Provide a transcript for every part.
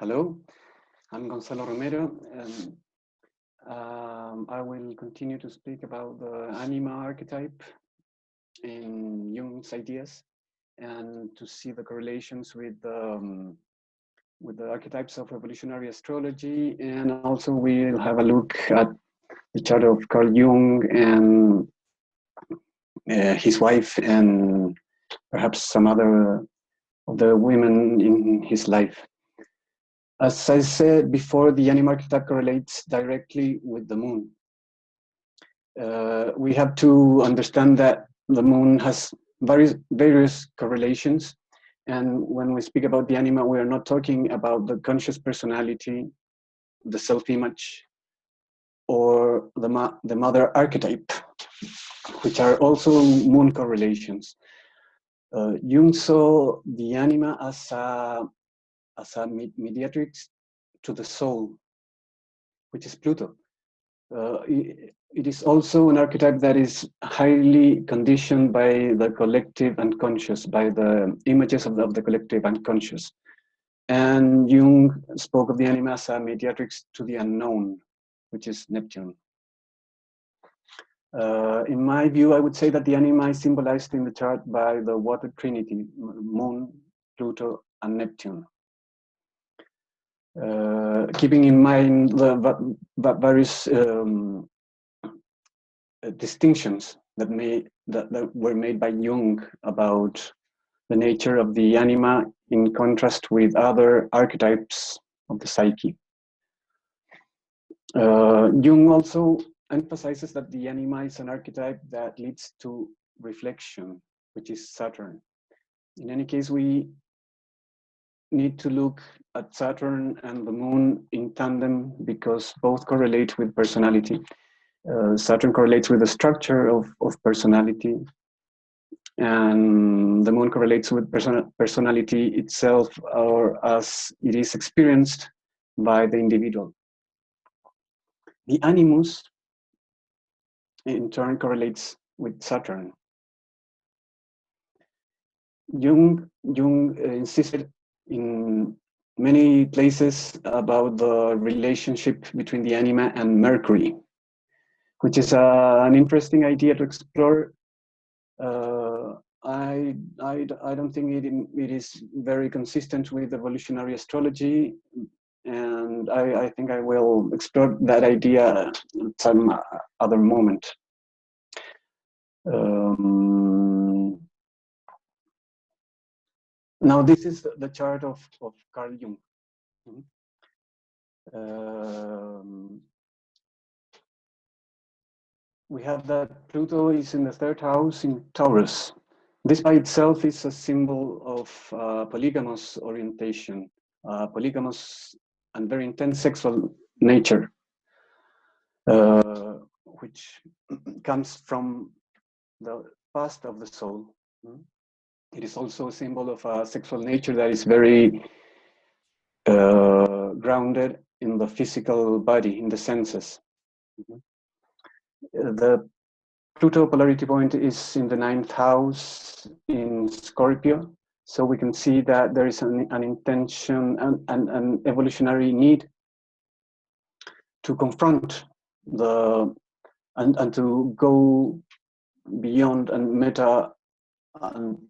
Hello, I'm Gonzalo Romero, and I will continue to speak about the Anima archetype in Jung's ideas, and to see the correlations with the archetypes of evolutionary astrology, and also we'll have a look at the chart of Carl Jung and his wife, and perhaps some other of the women in his life. As I said before, the Anima archetype correlates directly with the moon. We have to understand that the moon has various correlations. And when we speak about the Anima, we are not talking about the conscious personality, the self-image, or the mother archetype, which are also moon correlations. Jung saw the Anima as a mediatrix to the soul, which is Pluto. It is also an archetype that is highly conditioned by the collective unconscious, by the images of the collective unconscious. And Jung spoke of the Anima as a mediatrix to the unknown, which is Neptune. In my view, I would say that the Anima is symbolized in the chart by the water trinity, Moon, Pluto, and Neptune. Keeping in mind the various distinctions that were made by Jung about the nature of the Anima in contrast with other archetypes of the psyche. Jung also emphasizes that the Anima is an archetype that leads to reflection, which is Saturn. In any case, we need to look at Saturn and the Moon in tandem because both correlate with personality. Saturn correlates with the structure of personality, and the Moon correlates with personality itself, or as it is experienced by the individual. The animus, in turn, correlates with Saturn. Jung insisted in many places about the relationship between the Anima and Mercury, which is an interesting idea to explore. I don't think it is very consistent with evolutionary astrology, and I think I will explore that idea at some other moment. Now this is the chart of Carl Jung. We have that Pluto is in the third house in Taurus. This by itself is a symbol of polygamous orientation, polygamous and very intense sexual nature, which comes from the past of the soul. It is also a symbol of a sexual nature that is very grounded in the physical body, in the senses. The Pluto polarity point is in the 9th house in Scorpio. So we can see that there is an intention and an evolutionary need to confront and to go beyond and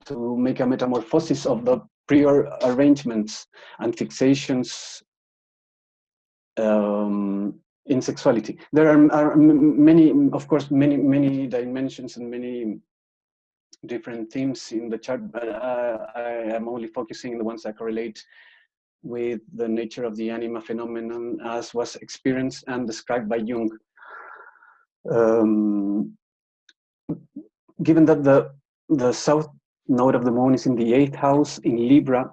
to make a metamorphosis of the prior arrangements and fixations in sexuality. There are many, of course, many dimensions and many different themes in the chart, but I am only focusing on the ones that correlate with the nature of the Anima phenomenon as was experienced and described by Jung. Given that the south node of the moon is in the 8th house in Libra,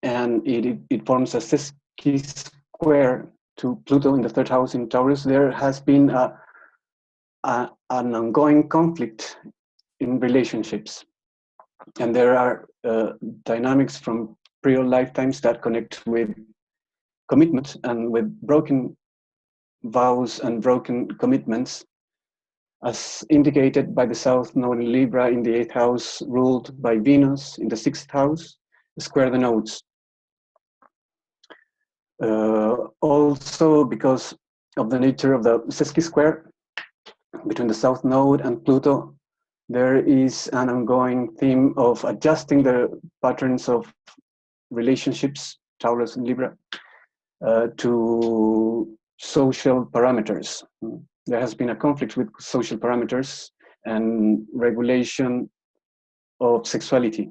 and it forms a sesqui square to Pluto in the 3rd house in Taurus, there has been an ongoing conflict in relationships. And there are dynamics from prior lifetimes that connect with commitment and with broken vows and broken commitments, as indicated by the south node in Libra in the 8th house, ruled by Venus in the 6th house, square the nodes. Also, because of the nature of the Sesky square between the South Node and Pluto, there is an ongoing theme of adjusting the patterns of relationships, Taurus and Libra, to social parameters. There has been a conflict with social parameters and regulation of sexuality.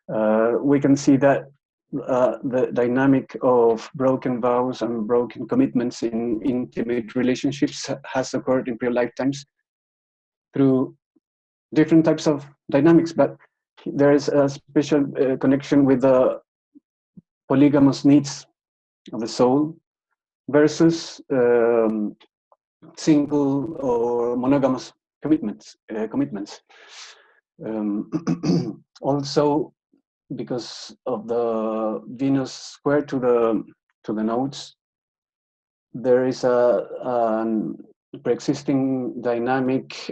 We can see that the dynamic of broken vows and broken commitments in intimate relationships has occurred in previous lifetimes through different types of dynamics, but there is a special connection with the polygamous needs of the soul versus single or monogamous commitments. Also, because of the Venus square to the nodes, there is a pre-existing dynamic,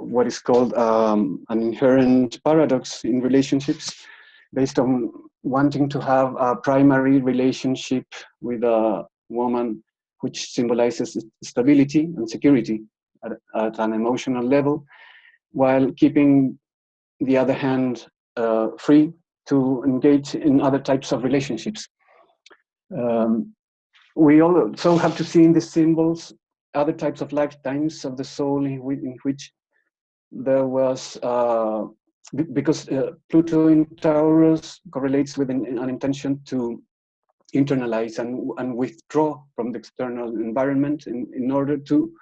what is called an inherent paradox in relationships, based on wanting to have a primary relationship with a woman, which symbolizes stability and security at an emotional level, while keeping the other hand free to engage in other types of relationships. We also have to see in these symbols other types of lifetimes of the soul in which there was, because Pluto in Taurus correlates with an intention to internalize and withdraw from the external environment in order to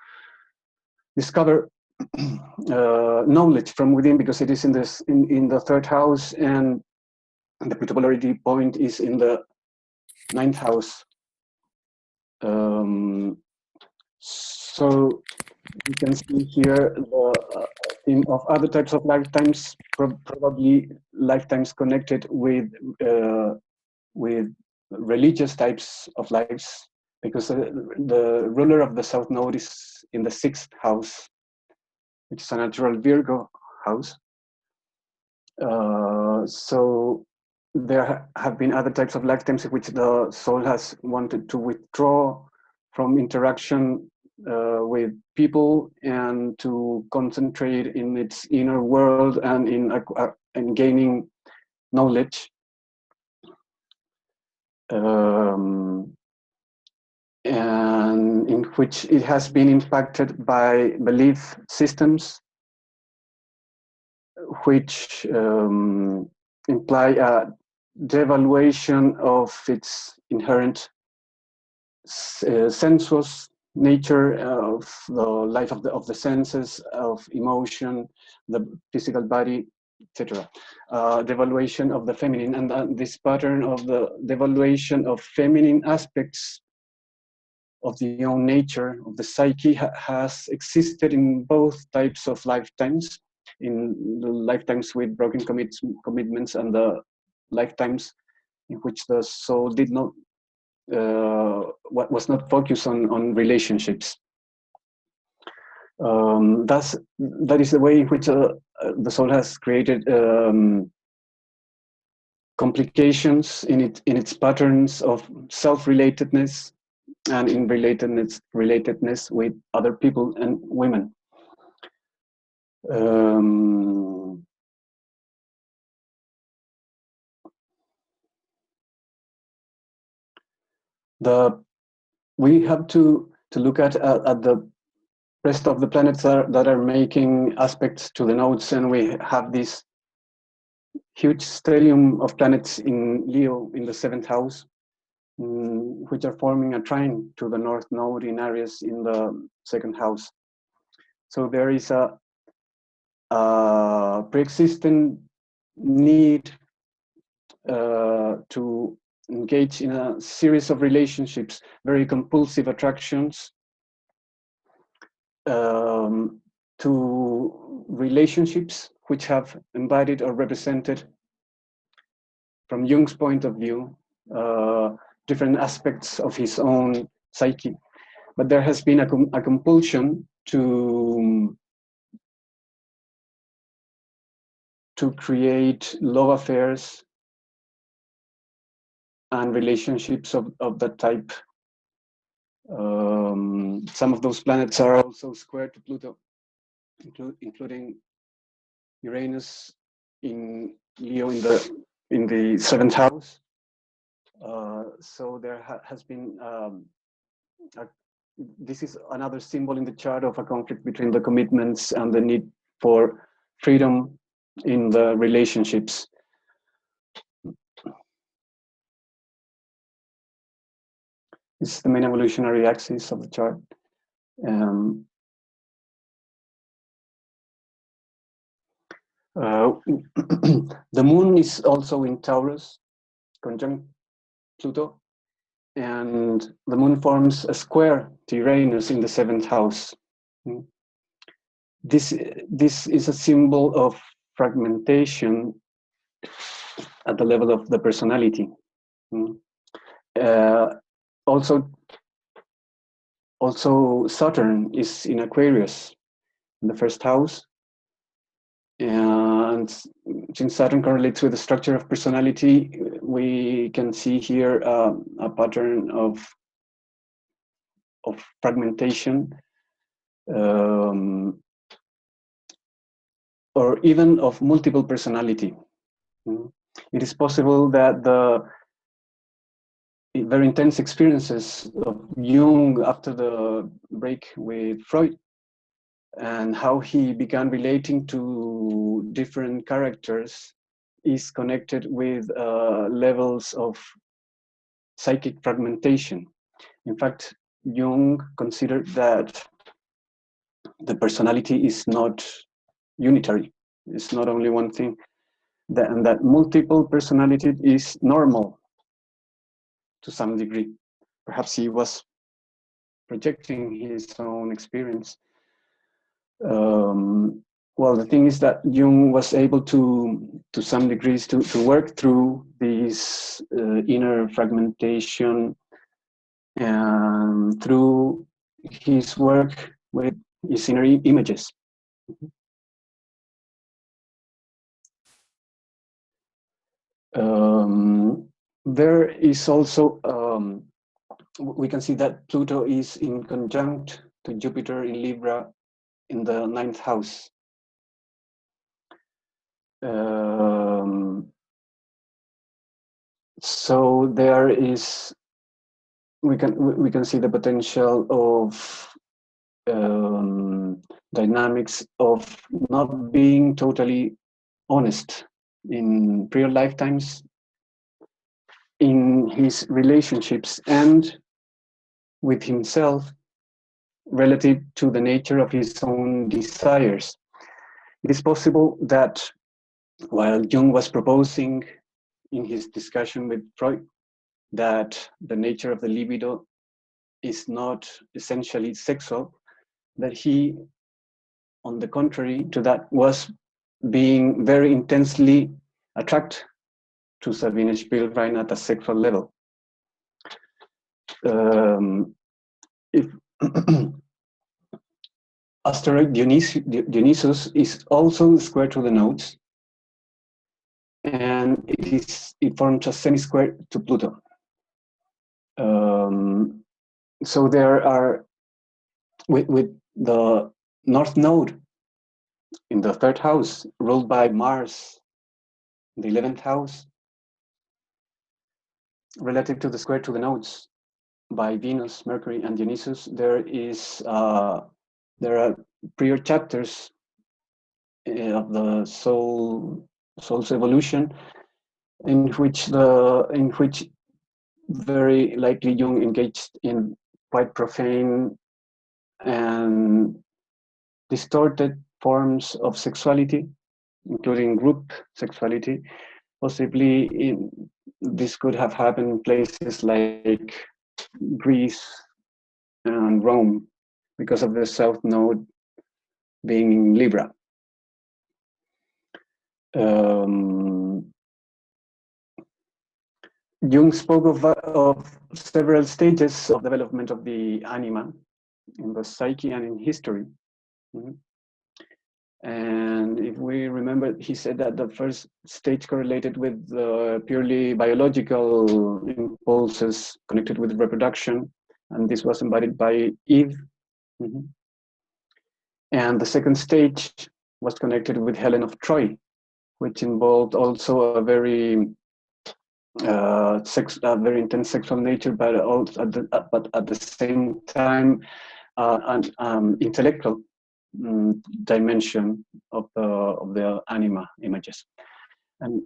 discover knowledge from within, because it is in the third house, and the Pluto polarity point is in the ninth house. So you can see here the theme of other types of lifetimes, probably lifetimes connected with religious types of lives, because the ruler of the South Node is in the sixth house, which is a natural Virgo house. So there have been other types of lifetimes in which the soul has wanted to withdraw from interaction with people and to concentrate in its inner world and in gaining knowledge. And in which it has been impacted by belief systems which imply a devaluation of its inherent sensuous nature of the life of the senses, of emotion, the physical body, etc. Devaluation of the feminine, and this pattern of the devaluation of feminine aspects of the own nature of the psyche has existed in both types of lifetimes, in the lifetimes with broken commitments and the lifetimes in which the soul did not was not focused on relationships. That is the way in which the soul has created complications in its patterns of self-relatedness and in relatedness with other people and women. We have to look at the rest of the planets that are making aspects to the nodes, and we have this huge stellium of planets in Leo in the seventh house, which are forming a trine to the North Node in Aries in the second house. So there is a pre-existing need to engage in a series of relationships, very compulsive attractions, to relationships which have embodied or represented, from Jung's point of view, different aspects of his own psyche. But there has been a compulsion to create love affairs and relationships of that type. Some of those planets are also square to Pluto, including Uranus in Leo in the 7th house. So there has been this is another symbol in the chart of a conflict between the commitments and the need for freedom in the relationships. This is the main evolutionary axis of the chart. The moon is also in Taurus, conjunct Pluto, and the moon forms a square to Uranus in the 7th house. This is a symbol of fragmentation at the level of the personality. Also Saturn is in Aquarius in the 1st house, and since Saturn correlates with the structure of personality, we can see here a pattern of fragmentation, or even of multiple personality. It is possible that the very intense experiences of Jung after the break with Freud and how he began relating to different characters is connected with levels of psychic fragmentation. In fact, Jung considered that the personality is not unitary. It's not only one thing, and that multiple personality is normal to some degree. Perhaps he was projecting his own experience. Well, the thing is that Jung was able to some degrees to work through this inner fragmentation and through his work with his inner images. There is also, we can see that Pluto is in conjunct to Jupiter in Libra in the 9th house. So there is, we can see the potential of dynamics of not being totally honest in prior lifetimes in his relationships and with himself relative to the nature of his own desires. It is possible that while Jung was proposing in his discussion with Freud that the nature of the libido is not essentially sexual, that he, on the contrary to that, was being very intensely attracted to Sabine Spielrein at a sexual level. If asteroid Dionysus is also square to the nodes, and it forms a semi-square to Pluto. So there are, with the North Node in the 3rd house, ruled by Mars, the 11th house, relative to the square to the nodes by Venus, Mercury, and Dionysus, there are prior chapters of the soul's evolution in which very likely Jung engaged in quite profane and distorted forms of sexuality, including group sexuality. Possibly this could have happened in places like Greece and Rome because of the South Node being in Libra. Jung spoke of several stages of development of the anima in the psyche and in history. And if we remember, he said that the first stage correlated with purely biological impulses connected with reproduction, and this was embodied by Eve. Mm-hmm. And the second stage was connected with Helen of Troy, which involved also a very very intense sexual nature, but also at the same time an intellectual dimension of the anima images. And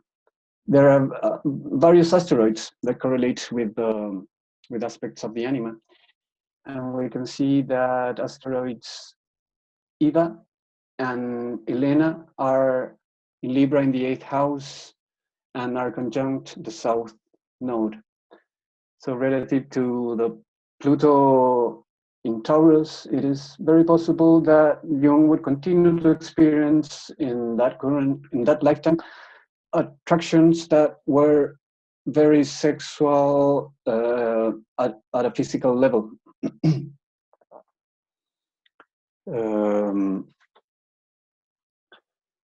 there are various asteroids that correlate with aspects of the anima, and we can see that asteroids Eva and Elena are in Libra in the 8th house and are conjunct the south node. So relative to the Pluto in Taurus, it is very possible that Jung would continue to experience in that lifetime attractions that were very sexual at a physical level.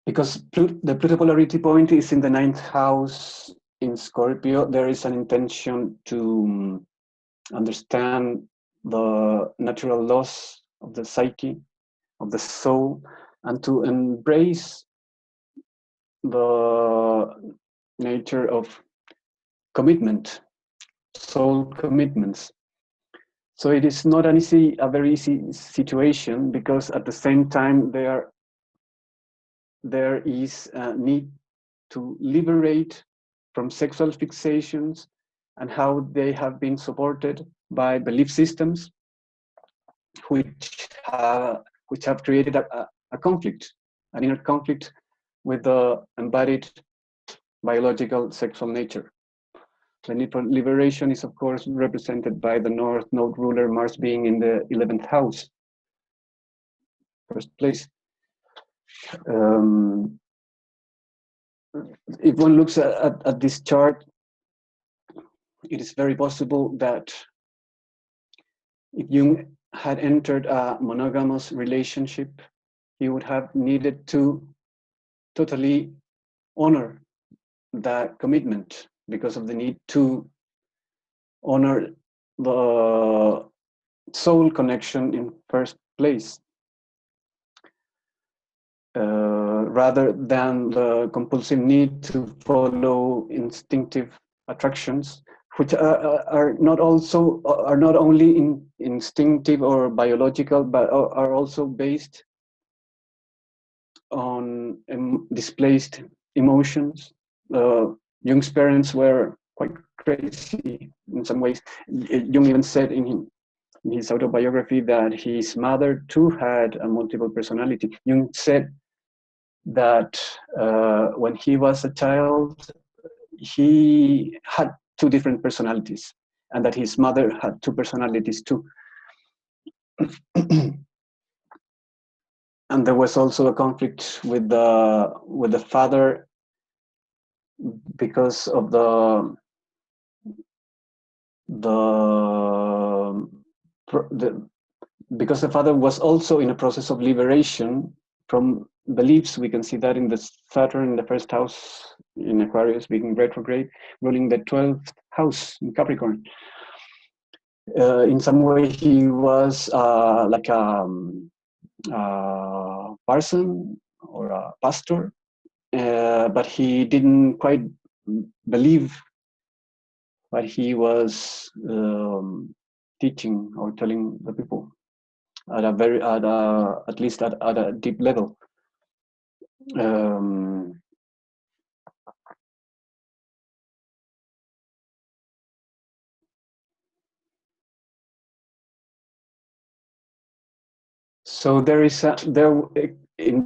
Because the Pluto polarity point is in the 9th house in Scorpio, there is an intention to understand the natural laws of the psyche, of the soul, and to embrace the nature of commitment, soul commitments. So it is not a very easy situation, because at the same time there is a need to liberate from sexual fixations and how they have been supported by belief systems which have created a conflict, an inner conflict with the embodied biological sexual nature. The need for liberation is, of course, represented by the North Node ruler Mars being in the 11th house, first place. If one looks at this chart, it is very possible that if Jung had entered a monogamous relationship, he would have needed to totally honor that commitment because of the need to honor the soul connection in first place, rather than the compulsive need to follow instinctive attractions, which are not only instinctive or biological, but are also based on displaced emotions. Jung's parents were quite crazy in some ways. Jung even said in his autobiography that his mother too had a multiple personality. Jung said that when he was a child, he had two different personalities, and that his mother had two personalities too. And there was also a conflict with the father because of because the father was also in a process of liberation from beliefs. We can see that in the Saturn in the first house in Aquarius being retrograde, ruling the 12th house in Capricorn. In some way, he was like a parson or a pastor, but he didn't quite believe what he was teaching or telling the people at least at a deep level. So there in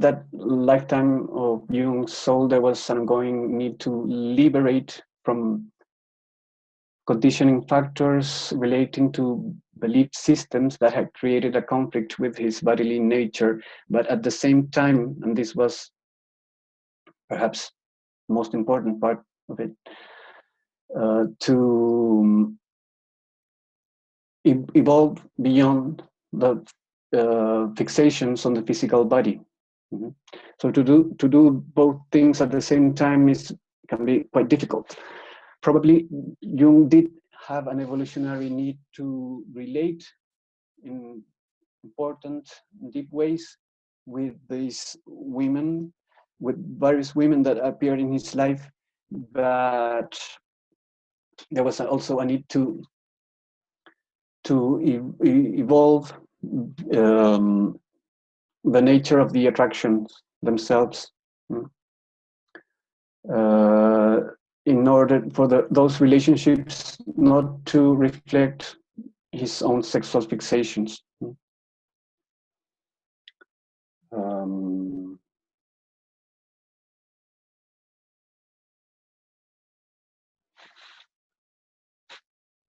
that lifetime of Jung's soul, there was an ongoing need to liberate from conditioning factors relating to belief systems that had created a conflict with his bodily nature. But at the same time, and this was perhaps the most important part of it, to evolve beyond the fixations on the physical body, Mhm. So to do both things at the same time can be quite difficult. Probably Jung did have an evolutionary need to relate in important, deep ways with these women, with various women that appeared in his life, but there was also a need to evolve the nature of the attractions themselves, in order for those relationships not to reflect his own sexual fixations.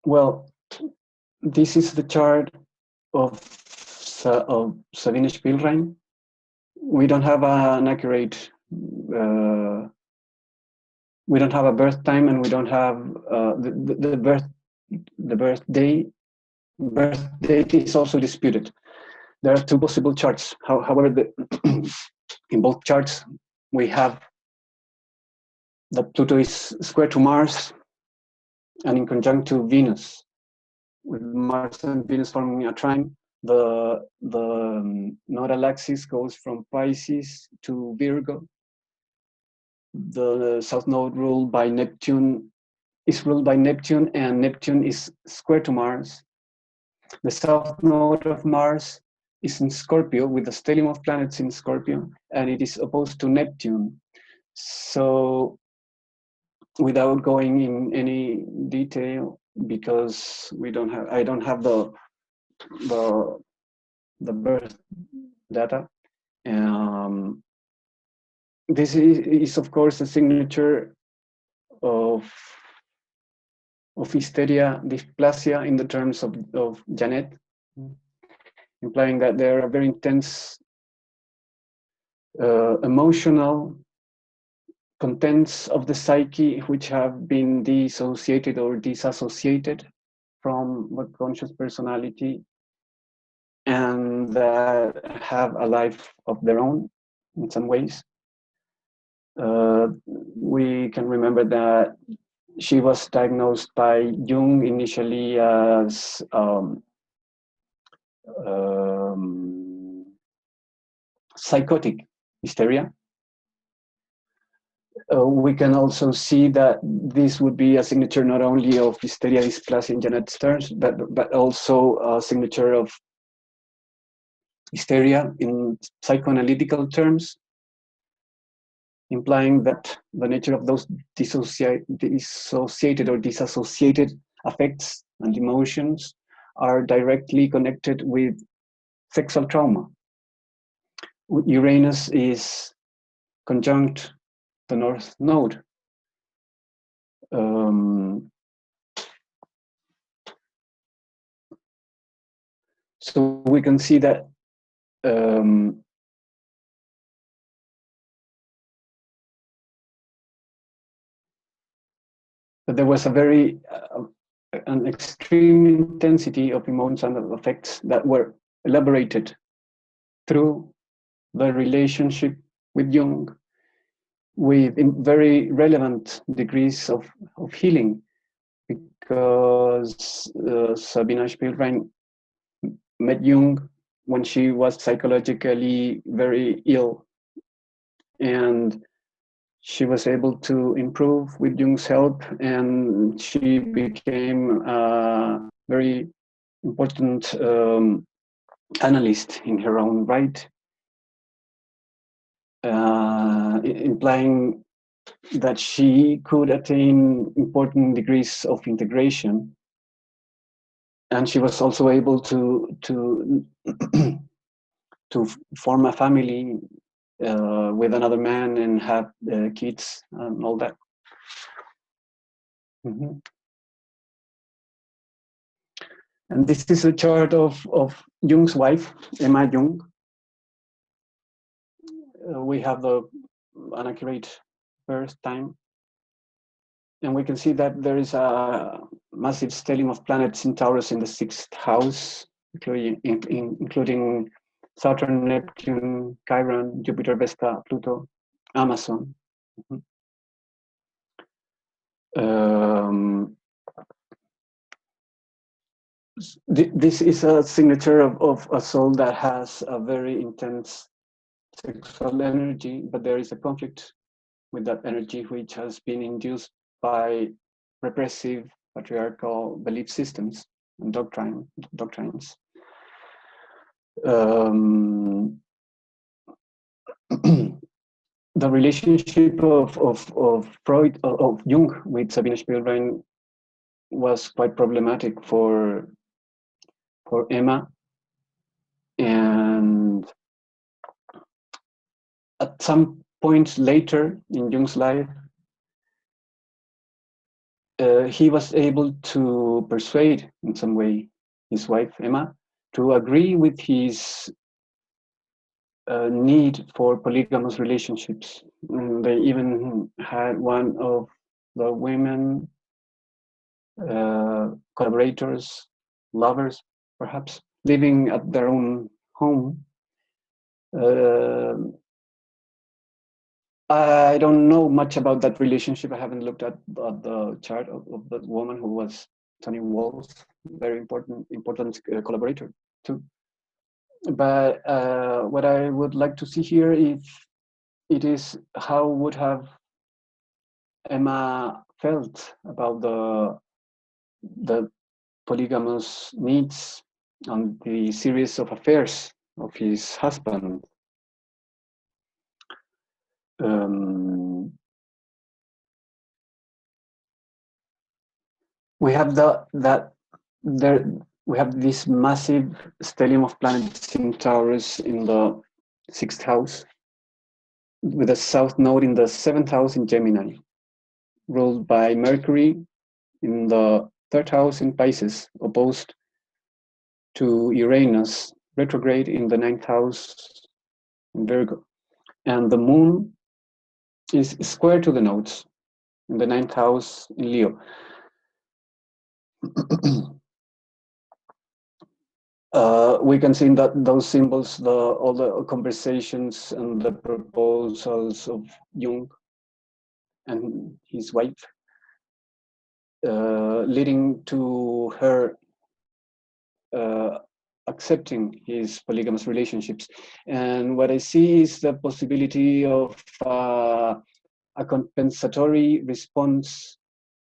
Well, this is the chart of Sabine Spielrein. We don't have an accurate, we don't have a birth time, and we don't have the birth date is also disputed. There are two possible charts. However, in both charts, we have that Pluto is square to Mars and in conjunct to Venus, with Mars and Venus forming a trine. The nodal axis goes from Pisces to Virgo. The south node ruled by Neptune is ruled by Neptune, and Neptune is square to Mars. The south node of Mars is in Scorpio, with the stellium of planets in Scorpio, and it is opposed to Neptune. So, without going in any detail, because I don't have the birth data. This is of course a signature of hysteria, dysplasia in the terms of Janet, implying that there are very intense emotional contents of the psyche which have been dissociated or disassociated from the conscious personality, and that have a life of their own in some ways. We can remember that she was diagnosed by Jung initially as psychotic hysteria. We can also see that this would be a signature not only of hysteria dysplasia in Janet's terms, but also a signature of hysteria in psychoanalytical terms, implying that the nature of those dissociated or disassociated affects and emotions are directly connected with sexual trauma. Uranus is conjunct the North Node. So we can see that that there was a very an extreme intensity of emotions and effects that were elaborated through the relationship with Jung, with very relevant degrees of healing, because Sabina Spielrein met Jung when she was psychologically very ill, and she was able to improve with Jung's help, and she became a very important analyst in her own right, implying that she could attain important degrees of integration, and she was also able to to form a family with another man and have kids and all that. Mm-hmm. And this is a chart of Jung's wife, Emma Jung. We have an accurate birth time, and we can see that there is a massive stellium of planets in Taurus in the 6th house, including Saturn, Neptune, Chiron, Jupiter, Vesta, Pluto, Amazon. This is a signature of a soul that has a very intense sexual energy, but there is a conflict with that energy which has been induced by repressive patriarchal belief systems and doctrines. The relationship of Freud, of Jung with Sabine Spielrein was quite problematic for Emma, and at some point later in Jung's life, he was able to persuade in some way his wife Emma to agree with his need for polygamous relationships. And they even had one of the women collaborators, lovers, perhaps, living at their own home. I don't know much about that relationship. I haven't looked at the chart of the woman who was Tony Walls, very important collaborator too. But what I would like to see here is how would have Emma felt about the polygamous needs and the series of affairs of his husband. We have we have this massive stellium of planets in Taurus in the 6th house, with a south node in the 7th house in Gemini, ruled by Mercury in the 3rd house in Pisces, opposed to Uranus, retrograde in the 9th house in Virgo. And the moon is square to the nodes in the 9th house in Leo. We can see that those symbols, all the conversations and the proposals of Jung and his wife, leading to her accepting his polygamous relationships. And what I see is the possibility of a compensatory response,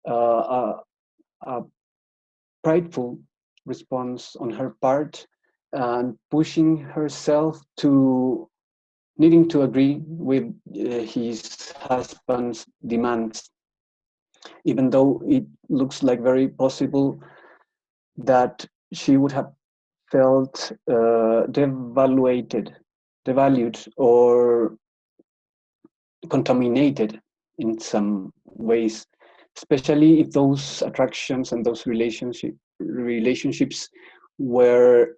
a prideful response on her part, and pushing herself to needing to agree with his husband's demands, even though it looks like very possible that she would have felt devalued or contaminated in some ways, especially if those attractions and those relationships were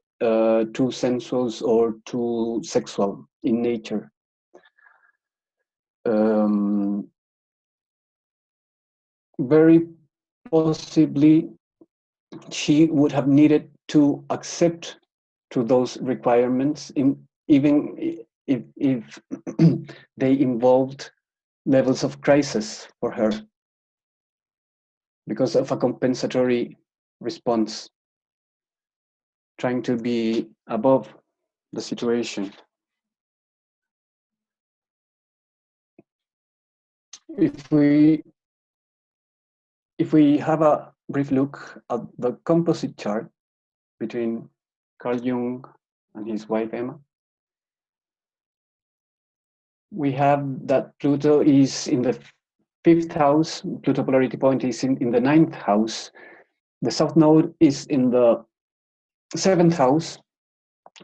too sensual or too sexual in nature. Very possibly she would have needed to accept to those requirements, even if they involved levels of crisis for her, because of a compensatory response, trying to be above the situation. If we have a brief look at the composite chart between Carl Jung and his wife Emma, we have that Pluto is in the 5th house. Pluto polarity point is in the 9th house. The south node is in the 7th house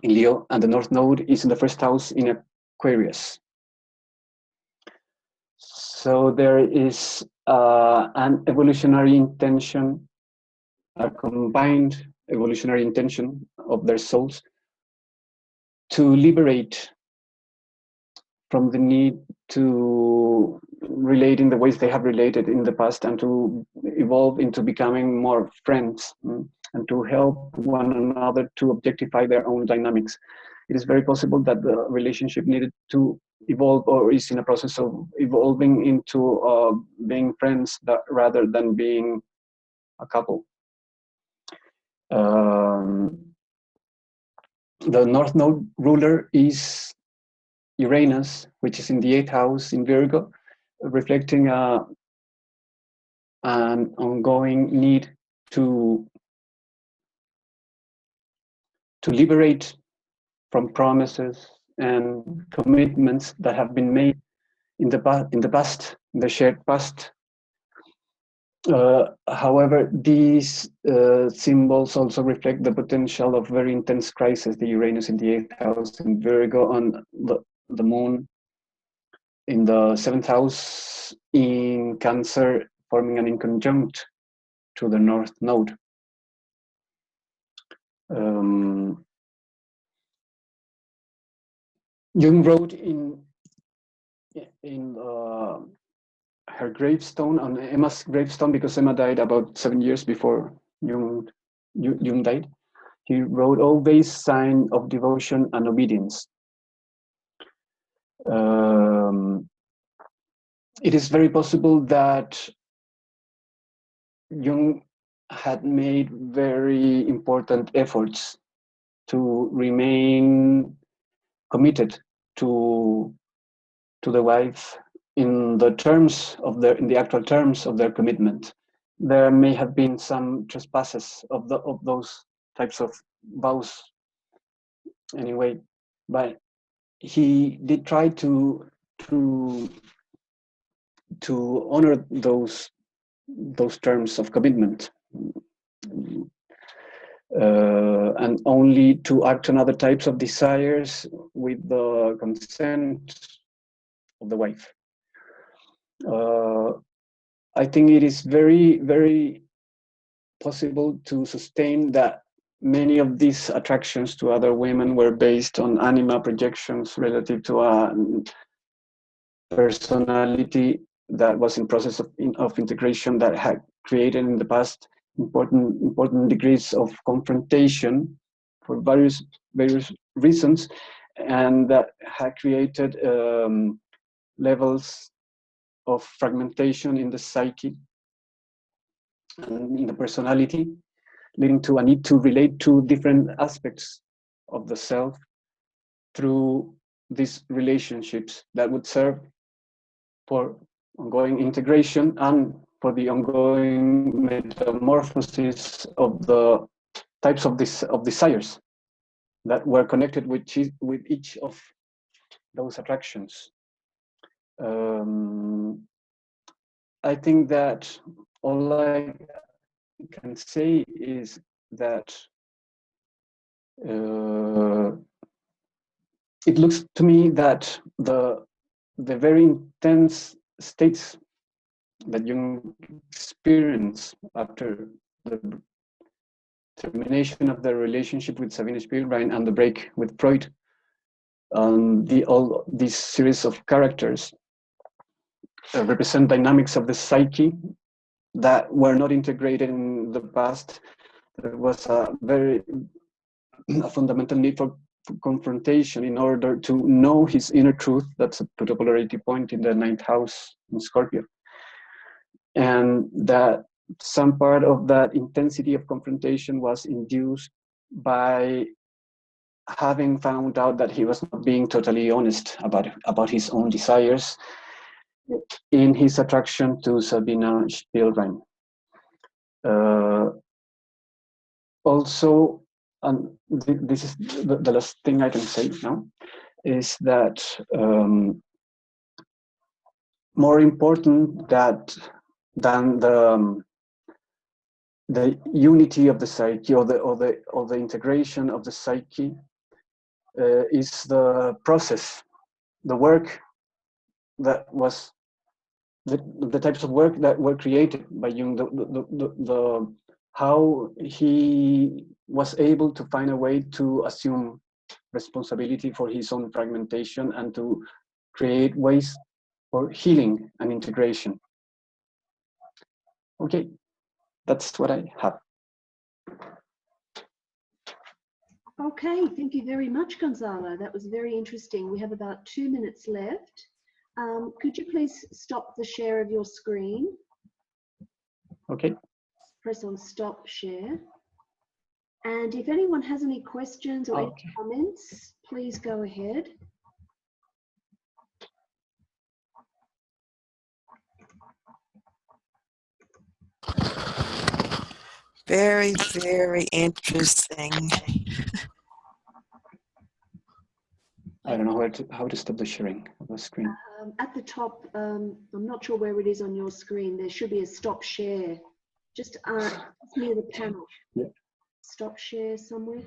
in Leo, and the north node is in the 1st house in Aquarius. So there is an evolutionary intention, a combined evolutionary intention of their souls to liberate from the need to relate in the ways they have related in the past, and to evolve into becoming more friends, and to help one another to objectify their own dynamics. it is very possible that the relationship needed to evolve, or is in a process of evolving into being friends rather than being a couple. The North Node ruler is Uranus, which is in the 8th house in Virgo, reflecting an ongoing need to liberate from promises and commitments that have been made in the shared past. However, these symbols also reflect the potential of very intense crisis. The Uranus in the 8th house in Virgo, on the moon in the 7th house in Cancer, forming an inconjunct to the North Node. Jung wrote in her gravestone, on Emma's gravestone, because Emma died about 7 years before Jung died. He wrote, "Always sign of devotion and obedience." It is very possible that Jung had made very important efforts to remain committed to the wife in the actual terms of their commitment. There may have been some trespasses of those types of vows anyway, but he did try to honor those terms of commitment, and only to act on other types of desires with the consent of the wife. I think it is very, very possible to sustain that many of these attractions to other women were based on anima projections relative to a personality that was in process of integration, that had created in the past important degrees of confrontation for various reasons, and that had created levels of fragmentation in the psyche and in the personality, leading to a need to relate to different aspects of the self through these relationships that would serve for ongoing integration and for the ongoing metamorphosis of the types of desires that were connected with each of those attractions. I think that all I can say is that it looks to me that the very intense states that Jung experienced after the termination of the relationship with Sabine Spielrein and the break with Freud, all these series of characters represent dynamics of the psyche that were not integrated in the past. There was a fundamental need for confrontation in order to know his inner truth. That's a polarity point in the 9th house in Scorpio. And that some part of that intensity of confrontation was induced by having found out that he was not being totally honest about his own desires in his attraction to Sabina Spielrein. Also, and this is the last thing I can say now, is that more important than the unity of the psyche, or the integration of the psyche, is the process, the work that was the types of work that were created by Jung, the how he was able to find a way to assume responsibility for his own fragmentation and to create ways for healing and integration. Okay, that's what I have. Okay, thank you very much, Gonzalo. That was very interesting. We have about 2 minutes left. Could you please stop the share of your screen? Okay. Press on stop share. And if anyone has any questions or any comments, please go ahead. Very, very interesting. I don't know how to stop the sharing of the screen. At the top, I'm not sure where it is on your screen. There should be a stop share, just near the panel. Yeah. Stop share somewhere.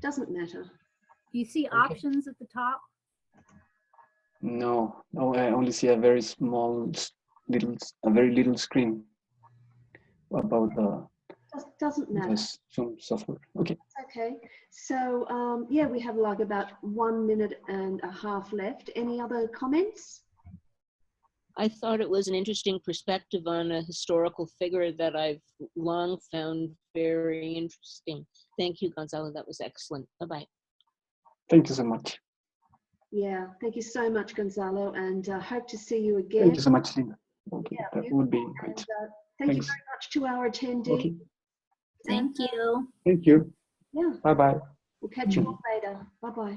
Doesn't matter. Do you see options at the top? No, I only see a very small, a very little screen about the Doesn't matter. Zoom software. Okay. Okay, so yeah, we have like about 1 minute and a half left. Any other comments? I thought it was an interesting perspective on a historical figure that I've long found very interesting. Thank you, Gonzalo. That was excellent. Bye-bye. Thank you so much. Yeah, thank you so much, Gonzalo, and hope to see you again. Thank you so much, Linda. Okay, Yeah, that would be great. And, thank you very much to our attendee. Okay. Thank you. Thank you. Yeah, Bye-bye. we'll catch you all later. Bye-bye.